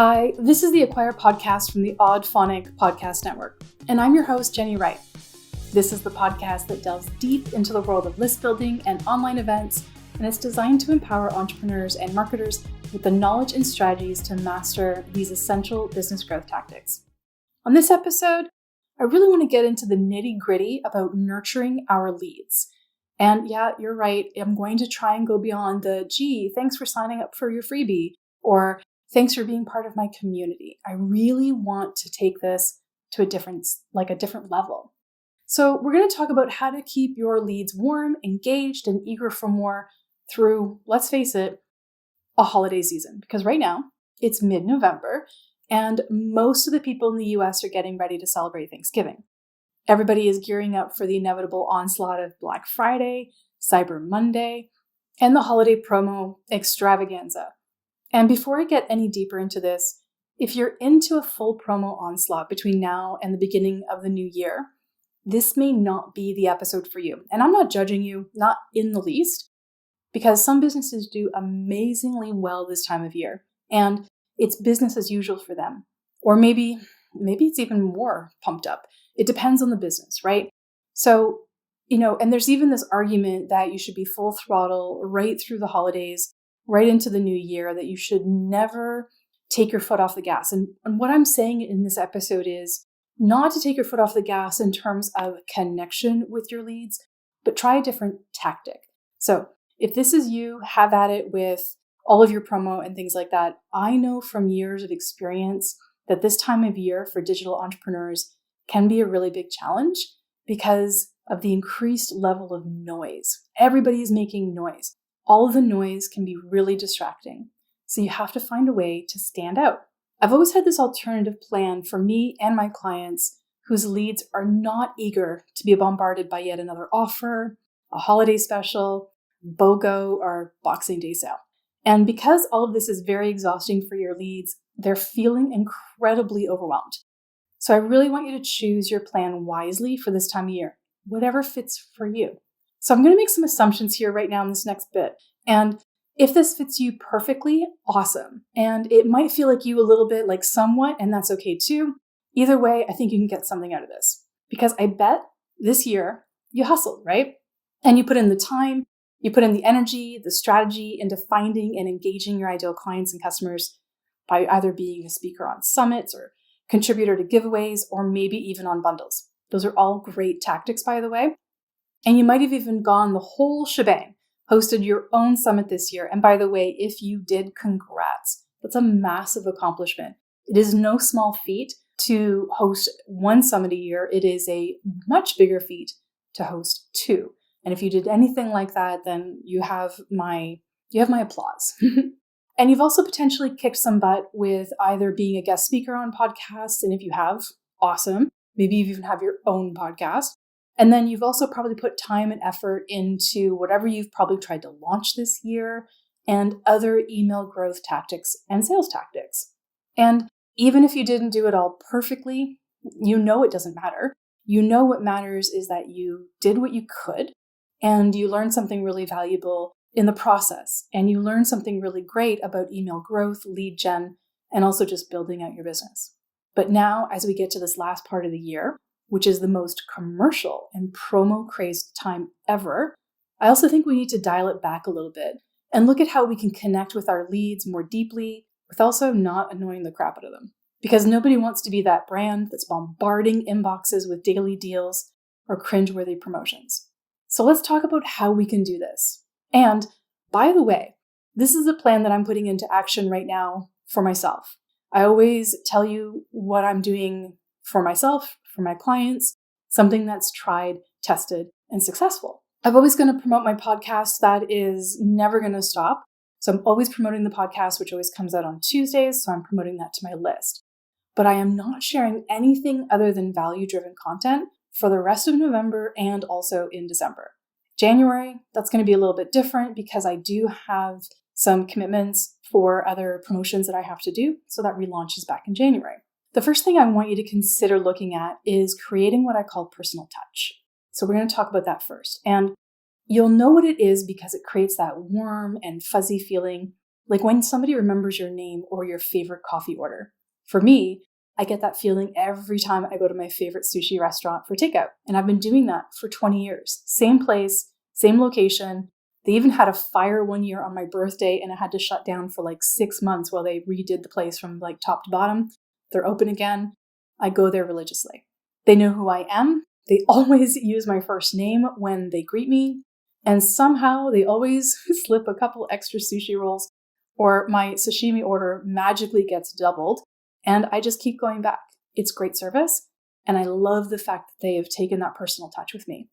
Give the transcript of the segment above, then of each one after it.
Hi, this is the Acquire podcast from the Odd Phonic Podcast Network, and I'm your host, Jenny Wright. This is the podcast that delves deep into the world of list building and online events, and it's designed to empower entrepreneurs and marketers with the knowledge and strategies to master these essential business growth tactics. On this episode, I really want to get into the nitty-gritty about nurturing our leads. And yeah, you're right, I'm going to try and go beyond the, gee, thanks for signing up for your freebie, or thanks for being part of my community. I really want to take this to a different level. So we're going to talk about how to keep your leads warm, engaged, and eager for more through, let's face it, a holiday season. Because right now, it's mid-November, and most of the people in the US are getting ready to celebrate Thanksgiving. Everybody is gearing up for the inevitable onslaught of Black Friday, Cyber Monday, and the holiday promo extravaganza. And before I get any deeper into this, if you're into a full promo onslaught between now and the beginning of the new year, this may not be the episode for you. And I'm not judging you, not in the least, because some businesses do amazingly well this time of year, and it's business as usual for them. Or maybe it's even more pumped up. It depends on the business, right? So, and there's even this argument that you should be full throttle right through the holidays, right into the new year, that you should never take your foot off the gas. And what I'm saying in this episode is not to take your foot off the gas in terms of connection with your leads, but try a different tactic. So if this is you, have at it with all of your promo and things like that. I know from years of experience that this time of year for digital entrepreneurs can be a really big challenge because of the increased level of noise. Everybody is making noise. All of the noise can be really distracting. So you have to find a way to stand out. I've always had this alternative plan for me and my clients whose leads are not eager to be bombarded by yet another offer, a holiday special, BOGO, or Boxing Day sale. And because all of this is very exhausting for your leads, they're feeling incredibly overwhelmed. So I really want you to choose your plan wisely for this time of year, whatever fits for you. So I'm going to make some assumptions here right now in this next bit. And if this fits you perfectly, awesome. And it might feel like you a little bit, like somewhat, and that's okay too. Either way, I think you can get something out of this. Because I bet this year you hustled, right? And you put in the time, you put in the energy, the strategy into finding and engaging your ideal clients and customers by either being a speaker on summits or contributor to giveaways, or maybe even on bundles. Those are all great tactics, by the way. And you might have even gone the whole shebang, hosted your own summit this year. And by the way, if you did, congrats. That's a massive accomplishment. It is no small feat to host one summit a year. It is a much bigger feat to host two. And if you did anything like that, then you have my applause. And you've also potentially kicked some butt with either being a guest speaker on podcasts. And if you have, awesome. Maybe you even have your own podcast. And then you've also probably put time and effort into whatever you've probably tried to launch this year and other email growth tactics and sales tactics. And even if you didn't do it all perfectly, it doesn't matter. What matters is that you did what you could and you learned something really valuable in the process. And you learned something really great about email growth, lead gen, and also just building out your business. But now, as we get to this last part of the year, which is the most commercial and promo-crazed time ever, I also think we need to dial it back a little bit and look at how we can connect with our leads more deeply with also not annoying the crap out of them. Because nobody wants to be that brand that's bombarding inboxes with daily deals or cringeworthy promotions. So let's talk about how we can do this. And by the way, this is a plan that I'm putting into action right now for myself. I always tell you what I'm doing for myself, for my clients, something that's tried, tested, and successful. I'm always going to promote my podcast. That is never going to stop. So I'm always promoting the podcast, which always comes out on Tuesdays. So I'm promoting that to my list. But I am not sharing anything other than value-driven content for the rest of November and also in December. January, that's going to be a little bit different because I do have some commitments for other promotions that I have to do. So that relaunches back in January. The first thing I want you to consider looking at is creating what I call personal touch. So we're going to talk about that first. And you'll know what it is because it creates that warm and fuzzy feeling Like when somebody remembers your name or your favorite coffee order. For me, I get that feeling every time I go to my favorite sushi restaurant for takeout. And I've been doing that for 20 years. Same place, same location. They even had a fire one year on my birthday and I had to shut down for like 6 months while they redid the place from like top to bottom. They're open again. I go there religiously. They know who I am. They always use my first name when they greet me. And somehow they always slip a couple extra sushi rolls or my sashimi order magically gets doubled. And I just keep going back. It's great service. And I love the fact that they have taken that personal touch with me.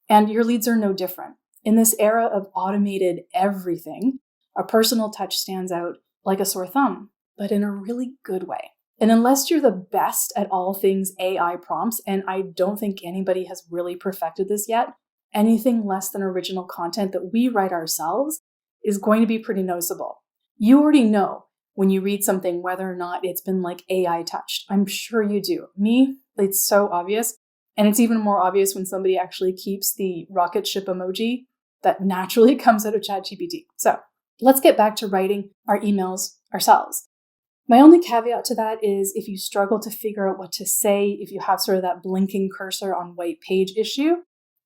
And your leads are no different. In this era of automated everything, a personal touch stands out like a sore thumb, but in a really good way. And unless you're the best at all things AI prompts, and I don't think anybody has really perfected this yet, anything less than original content that we write ourselves is going to be pretty noticeable. You already know when you read something whether or not it's been like AI touched. I'm sure you do. Me, it's so obvious. And it's even more obvious when somebody actually keeps the rocket ship emoji that naturally comes out of ChatGPT. So let's get back to writing our emails ourselves. My only caveat to that is if you struggle to figure out what to say, if you have sort of that blinking cursor on white page issue,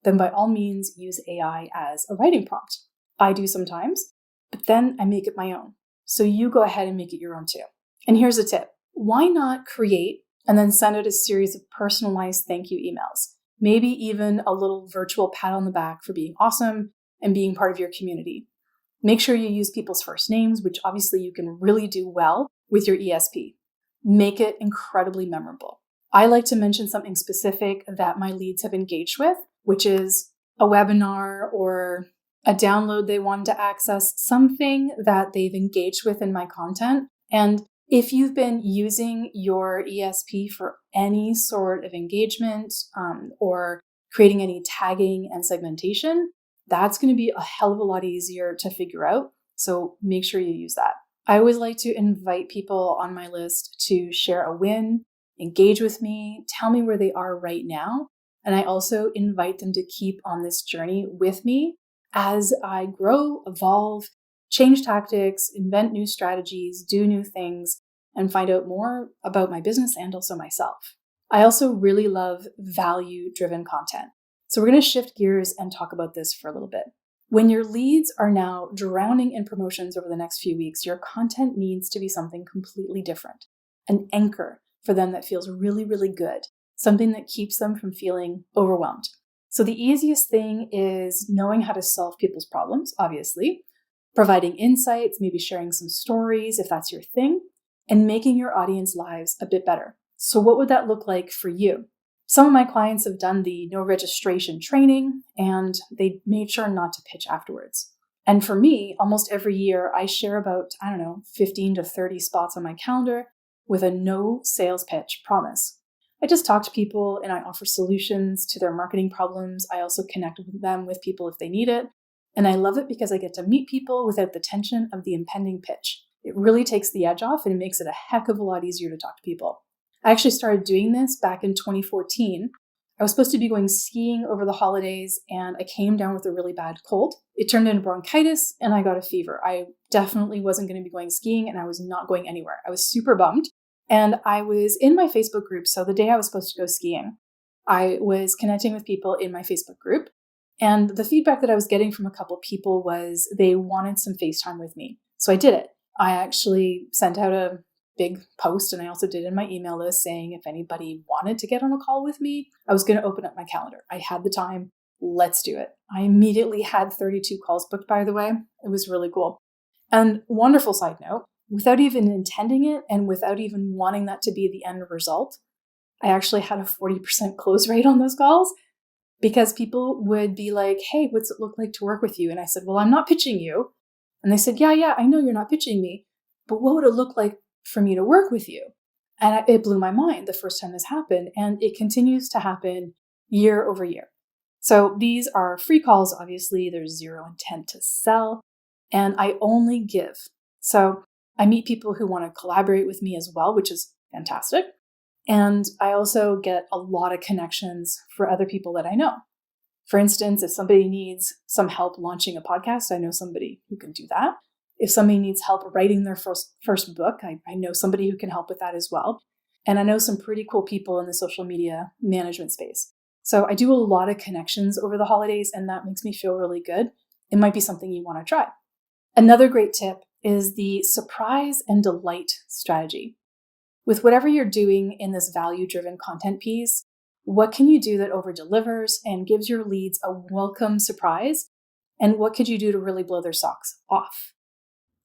then by all means use AI as a writing prompt. I do sometimes, but then I make it my own. So you go ahead and make it your own too. And here's a tip. Why not create and then send out a series of personalized thank you emails? Maybe even a little virtual pat on the back for being awesome and being part of your community. Make sure you use people's first names, which obviously you can really do well with your ESP. Make it incredibly memorable. I like to mention something specific that my leads have engaged with, which is a webinar or a download they wanted to access, something that they've engaged with in my content. And if you've been using your ESP for any sort of engagement or creating any tagging and segmentation, that's going to be a hell of a lot easier to figure out. So make sure you use that. I always like to invite people on my list to share a win, engage with me, tell me where they are right now. And I also invite them to keep on this journey with me as I grow, evolve, change tactics, invent new strategies, do new things, and find out more about my business and also myself. I also really love value-driven content. So we're going to shift gears and talk about this for a little bit. When your leads are now drowning in promotions over the next few weeks, your content needs to be something completely different. An anchor for them that feels really, really good. Something that keeps them from feeling overwhelmed. So the easiest thing is knowing how to solve people's problems, obviously, providing insights, maybe sharing some stories if that's your thing, and making your audience lives a bit better. So what would that look like for you? Some of my clients have done the no registration training and they made sure not to pitch afterwards. And for me, almost every year, I share about, 15 to 30 spots on my calendar with a no sales pitch promise. I just talk to people and I offer solutions to their marketing problems. I also connect with them with people if they need it. And I love it because I get to meet people without the tension of the impending pitch. It really takes the edge off and it makes it a heck of a lot easier to talk to people. I actually started doing this back in 2014. I was supposed to be going skiing over the holidays and I came down with a really bad cold. It turned into bronchitis and I got a fever. I definitely wasn't going to be going skiing and I was not going anywhere. I was super bummed. And I was in my Facebook group. So the day I was supposed to go skiing, I was connecting with people in my Facebook group. And the feedback that I was getting from a couple people was they wanted some FaceTime with me. So I did it. I actually sent out a big post and I also did in my email list saying if anybody wanted to get on a call with me, I was going to open up my calendar. I had the time. Let's do it. I immediately had 32 calls booked, by the way. It was really cool. And wonderful side note, without even intending it and without even wanting that to be the end result, I actually had a 40% close rate on those calls because people would be like, hey, what's it look like to work with you? And I said, well, I'm not pitching you. And they said, yeah, I know you're not pitching me, but what would it look like for me to work with you? And it blew my mind the first time this happened. And it continues to happen year over year. So these are free calls. Obviously, there's zero intent to sell and I only give. So I meet people who want to collaborate with me as well, which is fantastic. And I also get a lot of connections for other people that I know. For instance, if somebody needs some help launching a podcast, I know somebody who can do that. If somebody needs help writing their first book, I know somebody who can help with that as well. And I know some pretty cool people in the social media management space. So I do a lot of connections over the holidays, and that makes me feel really good. It might be something you want to try. Another great tip is the surprise and delight strategy. With whatever you're doing in this value-driven content piece, what can you do that over-delivers and gives your leads a welcome surprise? And what could you do to really blow their socks off?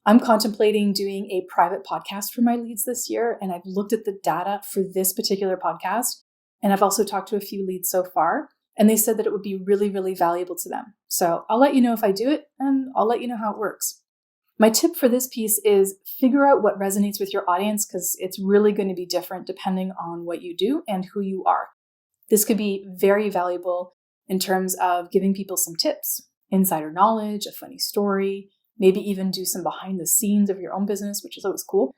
I'm contemplating doing a private podcast for my leads this year, and I've looked at the data for this particular podcast, and I've also talked to a few leads so far, and they said that it would be really, really valuable to them. So I'll let you know if I do it, and I'll let you know how it works. My tip for this piece is figure out what resonates with your audience, because it's really going to be different depending on what you do and who you are. This could be very valuable in terms of giving people some tips, insider knowledge, a funny story, maybe even do some behind the scenes of your own business, which is always cool.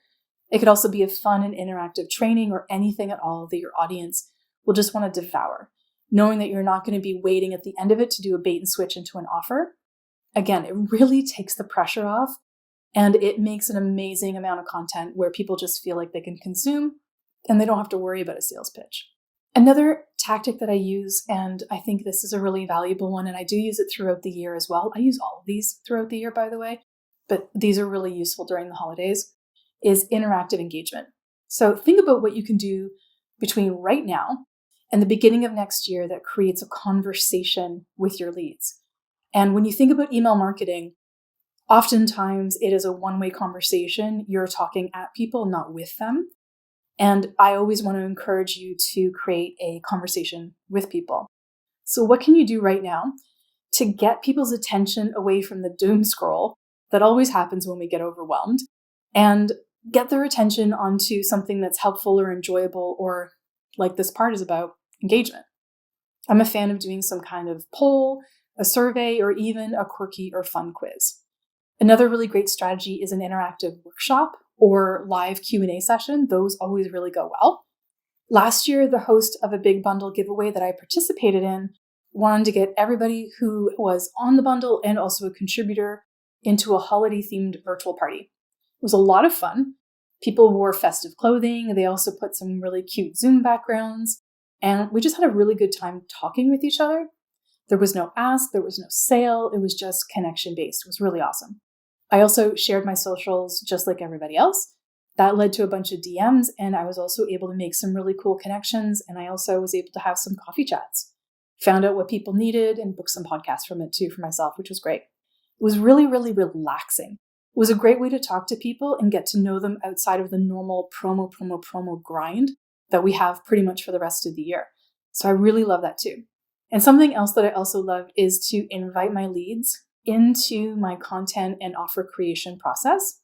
It could also be a fun and interactive training or anything at all that your audience will just want to devour, knowing that you're not going to be waiting at the end of it to do a bait and switch into an offer. Again, it really takes the pressure off, and it makes an amazing amount of content where people just feel like they can consume and they don't have to worry about a sales pitch. Another tactic that I use, and I think this is a really valuable one, and I do use it throughout the year as well. I use all of these throughout the year, by the way, but these are really useful during the holidays, is interactive engagement. So think about what you can do between right now and the beginning of next year that creates a conversation with your leads. And when you think about email marketing, oftentimes it is a one-way conversation. You're talking at people, not with them. And I always want to encourage you to create a conversation with people. So what can you do right now to get people's attention away from the doom scroll that always happens when we get overwhelmed and get their attention onto something that's helpful or enjoyable, or like this part is about, engagement? I'm a fan of doing some kind of poll, a survey, or even a quirky or fun quiz. Another really great strategy is an interactive workshop or live Q&A session. Those always really go well. Last year, the host of a big bundle giveaway that I participated in wanted to get everybody who was on the bundle and also a contributor into a holiday-themed virtual party. It was a lot of fun. People wore festive clothing. They also put some really cute Zoom backgrounds. And we just had a really good time talking with each other. There was no ask, there was no sale. It was just connection-based. It was really awesome. I also shared my socials just like everybody else. That led to a bunch of DMs, and I was also able to make some really cool connections, and I also was able to have some coffee chats. Found out what people needed and booked some podcasts from it too for myself, which was great. It was really, really relaxing. It was a great way to talk to people and get to know them outside of the normal promo grind that we have pretty much for the rest of the year. So I really love that too. And something else that I also loved is to invite my leads into my content and offer creation process.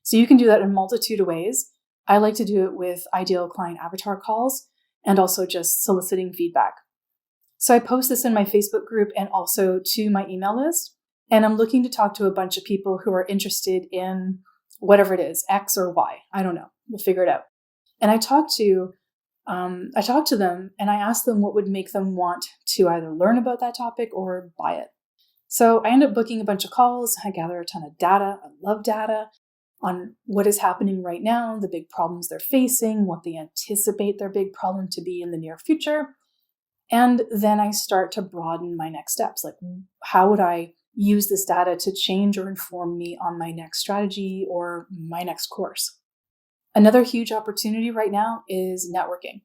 So you can do that in a multitude of ways. I like to do it with ideal client avatar calls and also just soliciting feedback. So I post this in my Facebook group and also to my email list. And I'm looking to talk to a bunch of people who are interested in whatever it is, X or Y. I don't know. We'll figure it out. And I talk to them and I ask them what would make them want to either learn about that topic or buy it. So I end up booking a bunch of calls. I gather a ton of data. I love data on what is happening right now, the big problems they're facing, what they anticipate their big problem to be in the near future. And then I start to broaden my next steps. Like, how would I use this data to change or inform me on my next strategy or my next course? Another huge opportunity right now is networking.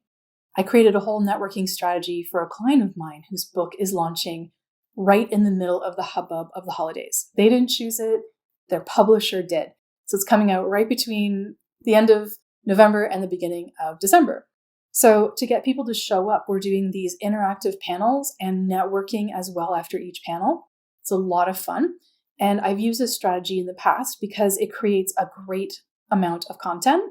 I created a whole networking strategy for a client of mine whose book is launching right in the middle of the hubbub of the holidays. They didn't choose it, their publisher did. So it's coming out right between the end of November and the beginning of December. So to get people to show up, we're doing these interactive panels and networking as well after each panel. It's a lot of fun. And I've used this strategy in the past because it creates a great amount of content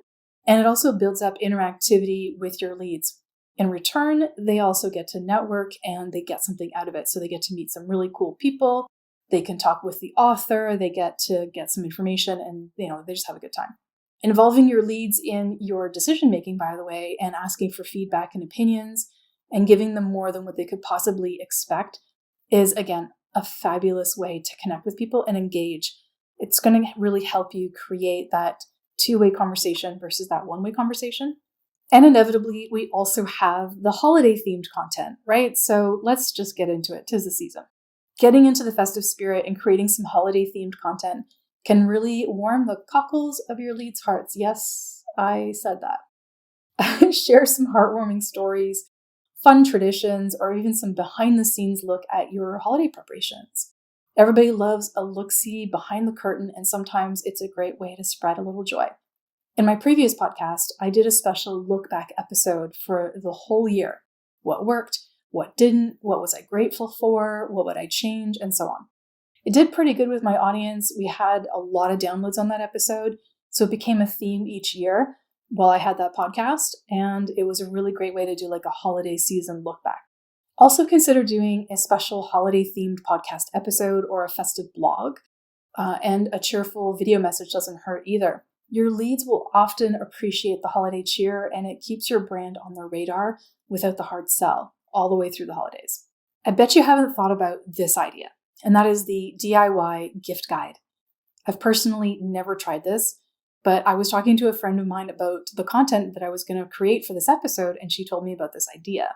and it also builds up interactivity with your leads. In return, they also get to network and they get something out of it. So they get to meet some really cool people. They can talk with the author. They get to get some information and, they just have a good time. Involving your leads in your decision-making, by the way, and asking for feedback and opinions and giving them more than what they could possibly expect is, again, a fabulous way to connect with people and engage. It's going to really help you create that two-way conversation versus that one-way conversation. And inevitably, we also have the holiday-themed content, right? So let's just get into it. 'Tis the season. Getting into the festive spirit and creating some holiday-themed content can really warm the cockles of your leads' hearts. Yes, I said that. Share some heartwarming stories, fun traditions, or even some behind-the-scenes look at your holiday preparations. Everybody loves a look-see behind the curtain, and sometimes it's a great way to spread a little joy. In my previous podcast, I did a special look-back episode for the whole year. What worked, what didn't, what was I grateful for, what would I change, and so on. It did pretty good with my audience. We had a lot of downloads on that episode, so it became a theme each year while I had that podcast, and it was a really great way to do like a holiday season look back. Also consider doing a special holiday-themed podcast episode or a festive blog, and a cheerful video message doesn't hurt either. Your leads will often appreciate the holiday cheer, and it keeps your brand on their radar without the hard sell all the way through the holidays. I bet you haven't thought about this idea, and that is the DIY gift guide. I've personally never tried this, but I was talking to a friend of mine about the content that I was going to create for this episode, and she told me about this idea.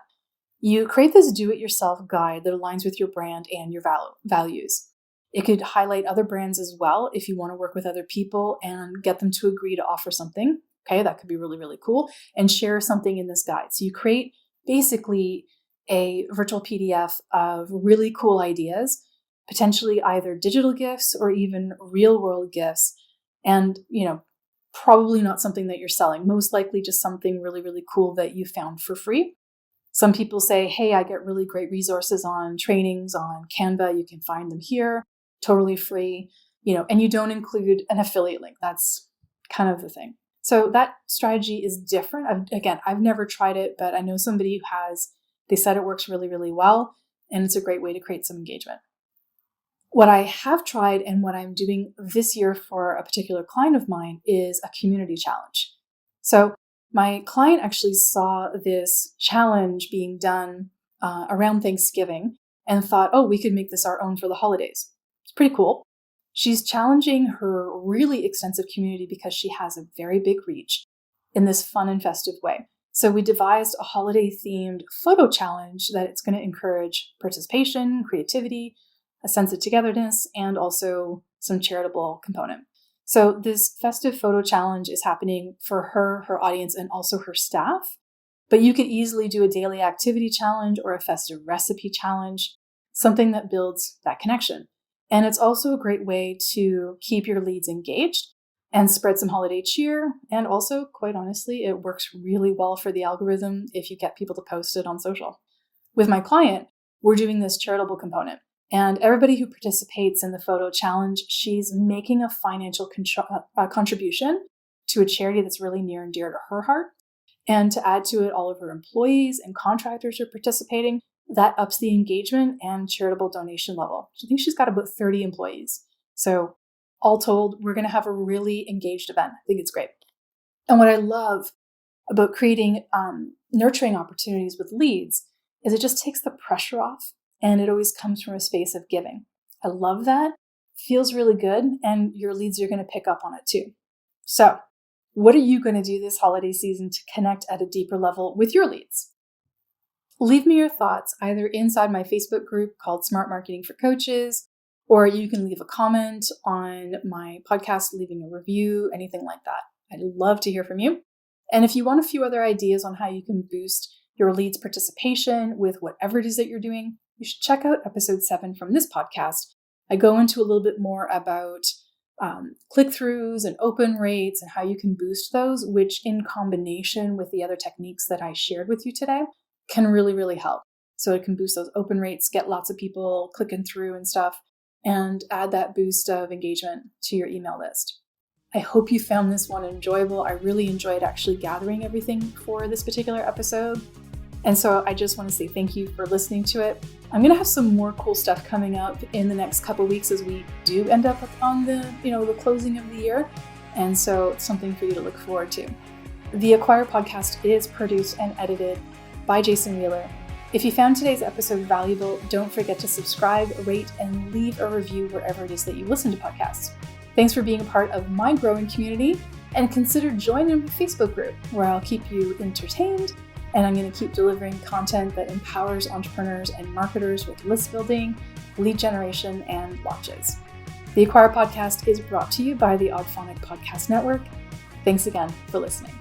You create this do-it-yourself guide that aligns with your brand and your values. It could highlight other brands as well if you want to work with other people and get them to agree to offer something. Okay, that could be really, really cool. And share something in this guide. So you create basically a virtual PDF of really cool ideas, potentially either digital gifts or even real-world gifts. And, probably not something that you're selling. Most likely just something really, really cool that you found for free. Some people say, hey, I get really great resources on trainings on Canva. You can find them here, totally free, and you don't include an affiliate link. That's kind of the thing. So that strategy is different. I've never tried it, but I know somebody who has. They said it works really, really well, and it's a great way to create some engagement. What I have tried and what I'm doing this year for a particular client of mine is a community challenge. So my client actually saw this challenge being done around Thanksgiving and thought, oh, we could make this our own for the holidays. It's pretty cool. She's challenging her really extensive community because she has a very big reach in this fun and festive way. So we devised a holiday-themed photo challenge that it's going to encourage participation, creativity, a sense of togetherness, and also some charitable component. So this festive photo challenge is happening for her audience, and also her staff. But you could easily do a daily activity challenge or a festive recipe challenge, something that builds that connection. And it's also a great way to keep your leads engaged and spread some holiday cheer. And also, quite honestly, it works really well for the algorithm if you get people to post it on social. With my client, we're doing this charitable component. And everybody who participates in the photo challenge, she's making a financial contribution to a charity that's really near and dear to her heart. And to add to it, all of her employees and contractors are participating. That ups the engagement and charitable donation level. I think she's got about 30 employees. So all told, we're going to have a really engaged event. I think it's great. And what I love about creating nurturing opportunities with leads is it just takes the pressure off. And it always comes from a space of giving. I love that. Feels really good. And your leads are going to pick up on it too. So what are you going to do this holiday season to connect at a deeper level with your leads? Leave me your thoughts either inside my Facebook group called Smart Marketing for Coaches, or you can leave a comment on my podcast, leaving a review, anything like that. I'd love to hear from you. And if you want a few other ideas on how you can boost your leads' participation with whatever it is that you're doing, you should check out episode 7 from this podcast. I go into a little bit more about click-throughs and open rates and how you can boost those, which in combination with the other techniques that I shared with you today can really, really help. So it can boost those open rates, get lots of people clicking through and stuff, and add that boost of engagement to your email list. I hope you found this one enjoyable. I really enjoyed actually gathering everything for this particular episode. And so I just want to say thank you for listening to it. I'm going to have some more cool stuff coming up in the next couple of weeks as we do end up on the closing of the year. And so it's something for you to look forward to. The Acquire podcast is produced and edited by Jason Wheeler. If you found today's episode valuable, don't forget to subscribe, rate, and leave a review wherever it is that you listen to podcasts. Thanks for being a part of my growing community, and consider joining the Facebook group where I'll keep you entertained, and I'm going to keep delivering content that empowers entrepreneurs and marketers with list building, lead generation, and launches. The Acquire podcast is brought to you by the Odd Phonic Podcast Network. Thanks again for listening.